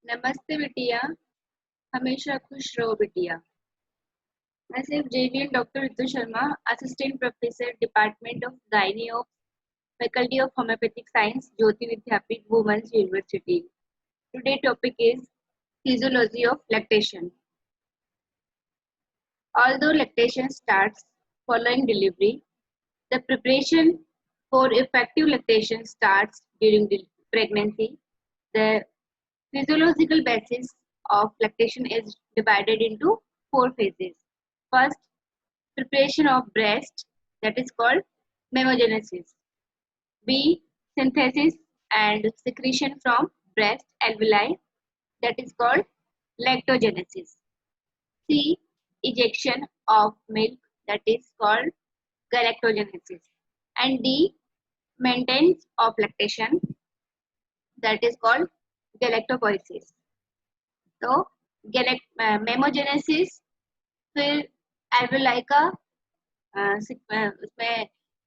नमस्ते बिटिया। हमेशा खुश रहो बिटिया। Myself JVN Dr. Ritu Sharma, Assistant Professor, Department of Gynae of Faculty of Homeopathic Science, Jyoti Vidyapeeth, Women's University. Today topic is physiology of lactation. Although lactation starts following delivery, the preparation for effective lactation starts during the pregnancy. The physiological basis of lactation is divided into four phases. First, preparation of breast, that is called mammogenesis. B, synthesis and secretion from breast alveoli, that is called lactogenesis. C, ejection of milk, that is called galactogenesis. And D, maintenance of lactation, that is called galactopoiesis. तो मेमोजेनेसिस, फिर alveoli का उसमें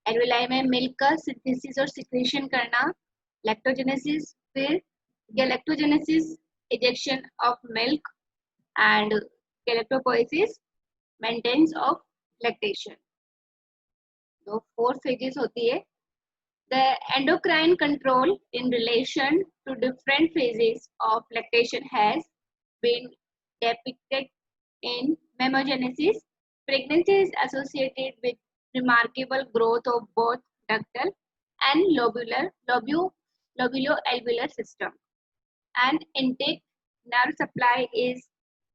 alveoli में milk का synthesis और secretion करना, lactogenesis, फिर galactogenesis, ejection of milk, and galactopoiesis, maintenance of lactation. तो 4 फेजेस होती है. The endocrine control in relation to different phases of lactation has been depicted in mammogenesis. Pregnancy is associated with remarkable growth of both ductal and lobulo-alveolar system. An intake nerve supply is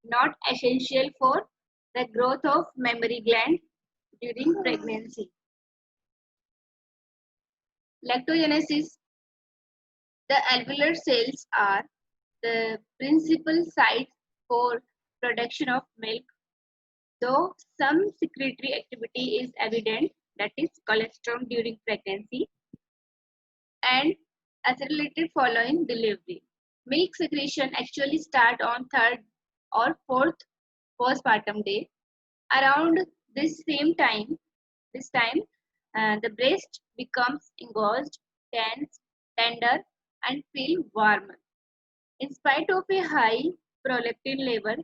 not essential for the growth of mammary gland during pregnancy. Lactogenesis. The alveolar cells are the principal site for production of milk, though some secretory activity is evident, that is colostrum during pregnancy and accelerated following delivery. Milk secretion actually start on 3rd or 4th postpartum day. Around this time, the breast becomes engorged, tense, tender, and feel warm. In spite of a high prolactin level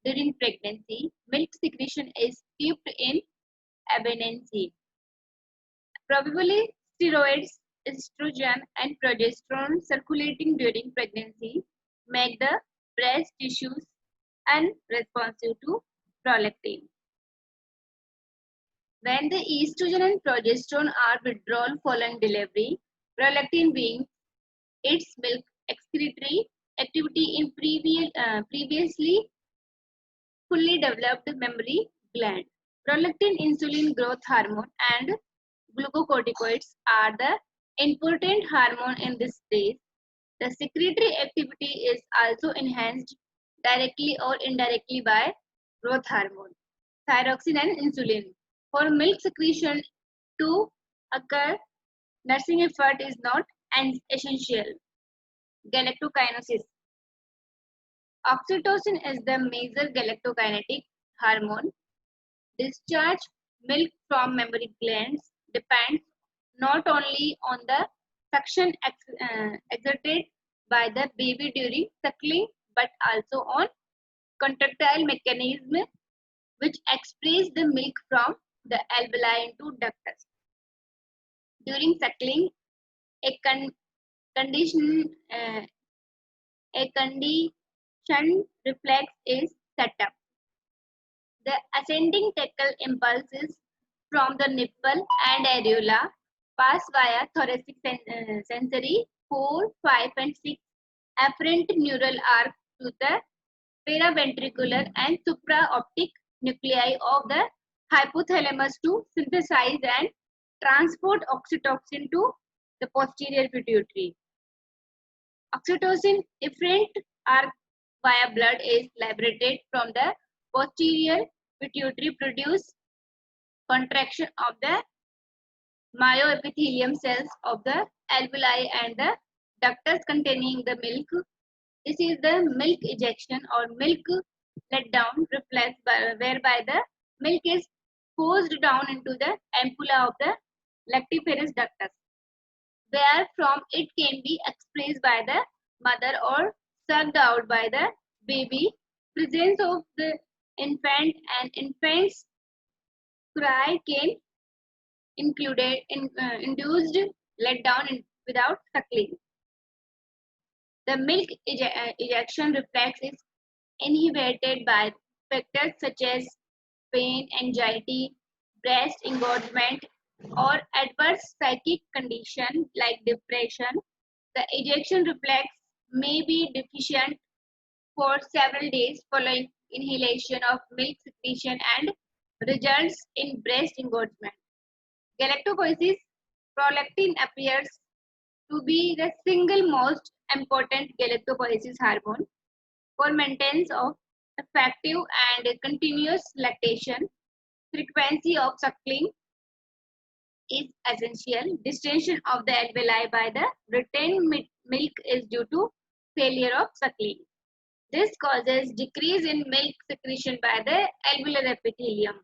during pregnancy, milk secretion is kept in abeyance. Probably steroids, estrogen, and progesterone circulating during pregnancy make the breast tissues unresponsive to prolactin. When the estrogen and progesterone are withdrawn following delivery, prolactin being its milk excretory activity in previously fully developed mammary gland. Prolactin, insulin growth hormone, and glucocorticoids are the important hormone in this stage. The secretory activity is also enhanced directly or indirectly by growth hormone, thyroxine, and insulin. For milk secretion to occur, nursing effort is not essential. Galactokinesis. Oxytocin is the major galactokinetic hormone. Discharge milk from mammary glands depends not only on the suction exerted by the baby during suckling, but also on contractile mechanism which express the milk from the alveoli into ductus. During suckling, a conditioned reflex is set up. The ascending tackle impulses from the nipple and areola pass via thoracic sensory 4, 5, and 6 afferent neural arc to the paraventricular and supraoptic nuclei of the hypothalamus to synthesize and transport oxytocin to the posterior pituitary. Oxytocin efferent arc via blood is liberated from the posterior pituitary, produce contraction of the myoepithelium cells of the alveoli and the ductus containing the milk. This is the milk ejection or milk letdown reflex whereby the milk is forced down into the ampulla of the lactiferous ductus, where from it can be expressed by the mother or sucked out by the baby. Presence of the infant and infant's cry can induced letdown without suckling. The milk ejection reflex is inhibited by factors such as pain, anxiety, breast engorgement, or adverse psychic condition like depression. The ejection reflex may be deficient for several days following inhalation of milk secretion and results in breast engorgement. Galactopoiesis prolactin appears to be the single most important galactopoiesis hormone for maintenance of effective and continuous lactation. Frequency of suckling is essential. Distension of the alveoli by the retained milk is due to failure of suckling. This causes decrease in milk secretion by the alveolar epithelium.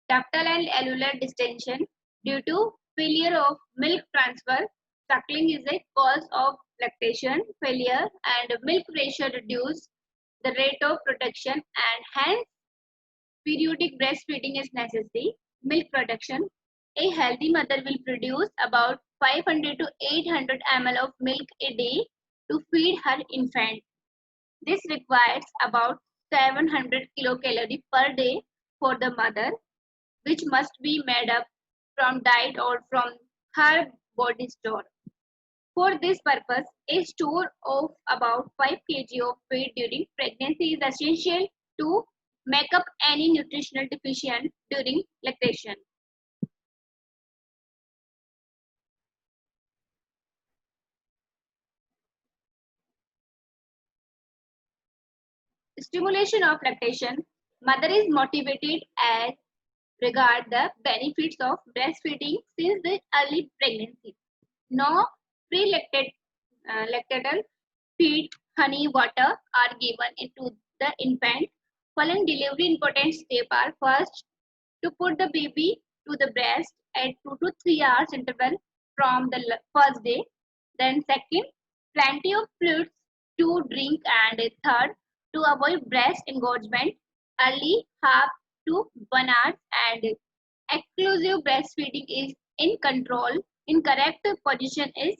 Ductal and alveolar distension due to failure of milk transfer. Suckling is a cause of lactation failure and milk ratio reduce the rate of production and hence periodic breastfeeding is necessary. Milk production. A healthy mother will produce about 500 to 800 ml of milk a day to feed her infant. This requires about 700 kilocalories per day for the mother, which must be made up from diet or from her body store. For this purpose, a store of about 5 kg of feed during pregnancy is essential to make up any nutritional deficiency during lactation. Stimulation of lactation. Mother is motivated as regard the benefits of breastfeeding since the early pregnancy. No lactatal feed, honey, water are given into the infant. Following delivery, important steps are first to put the baby to the breast at 2 to 3 hours interval from the first day. Then second, plenty of fluids to drink, and third, to avoid breast engorgement early half to 1 hour, and exclusive breastfeeding is in control. Incorrect position is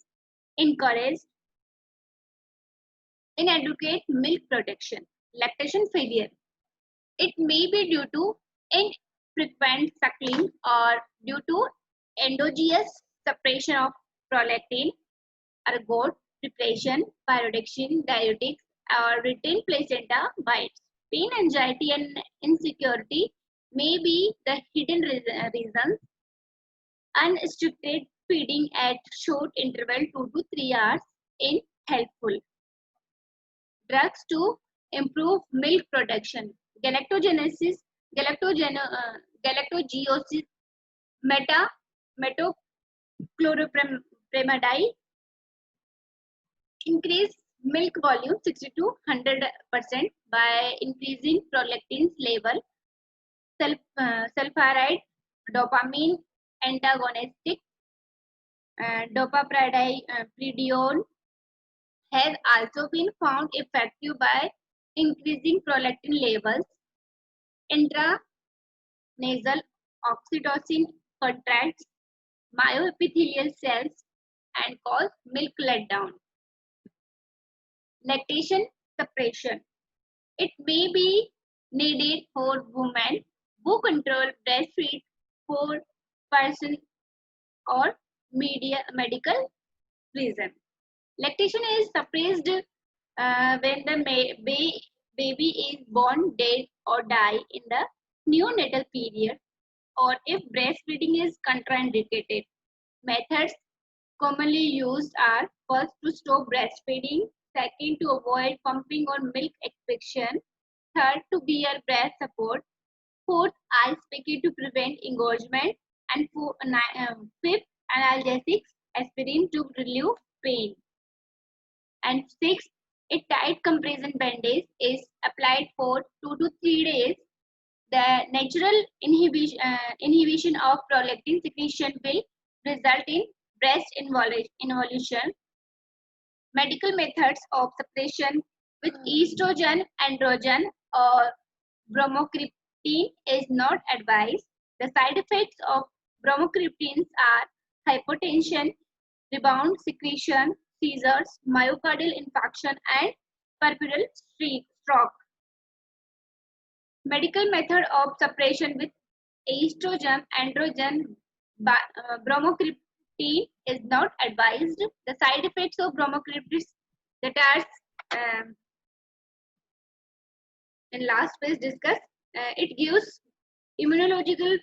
encouraged. Inadequate milk production. Lactation failure. It may be due to infrequent suckling or due to endogenous suppression of prolactin, ergot, preparation, pyridoxine, diuretics, or retained placenta bites. Pain, anxiety, and insecurity may be the hidden reasons. Unrestricted feeding at short interval 2 to 3 hours is helpful. Drugs to improve milk production. Galactogenesis, galactogeosis, metochlopramide increase milk volume 60 to 100% by increasing prolactin's level. Sulfuride, dopamine antagonistic, dopapridine has also been found effective by increasing prolactin levels. Intranasal oxytocin contracts myoepithelial cells and cause milk letdown. Lactation suppression. It may be needed for women who control breastfeed for person or medical reason. Lactation is suppressed when the baby is born dead or die in the neonatal period, or if breastfeeding is contraindicated. Methods commonly used are first to stop breastfeeding, second to avoid pumping or milk extraction, third to bear breast support, fourth ice picket to prevent engorgement, and fifth analgesics, aspirin to relieve pain. And sixth, a tight compression bandage is applied for 2 to 3 days. The natural inhibition of prolactin secretion will result in breast involution. Medical methods of suppression with estrogen, androgen, or bromocriptine is not advised. The side effects of bromocriptines are hypotension, rebound secretion, seizures, myocardial infarction, and peripheral stroke. Medical method of suppression with estrogen, androgen, bromocriptine is not advised. The side effects of bromocriptine that are in last phase discussed. It gives immunological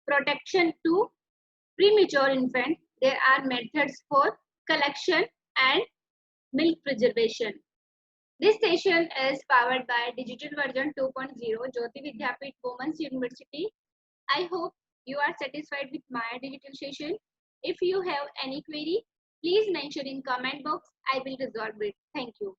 protection to premature infants. There are methods for collection and milk preservation. This session is powered by Digital Version 2.0, Jyoti Vidyapeeth Women's University. I hope you are satisfied with my digital session. If you have any query, please mention in comment box. I will resolve it. Thank you.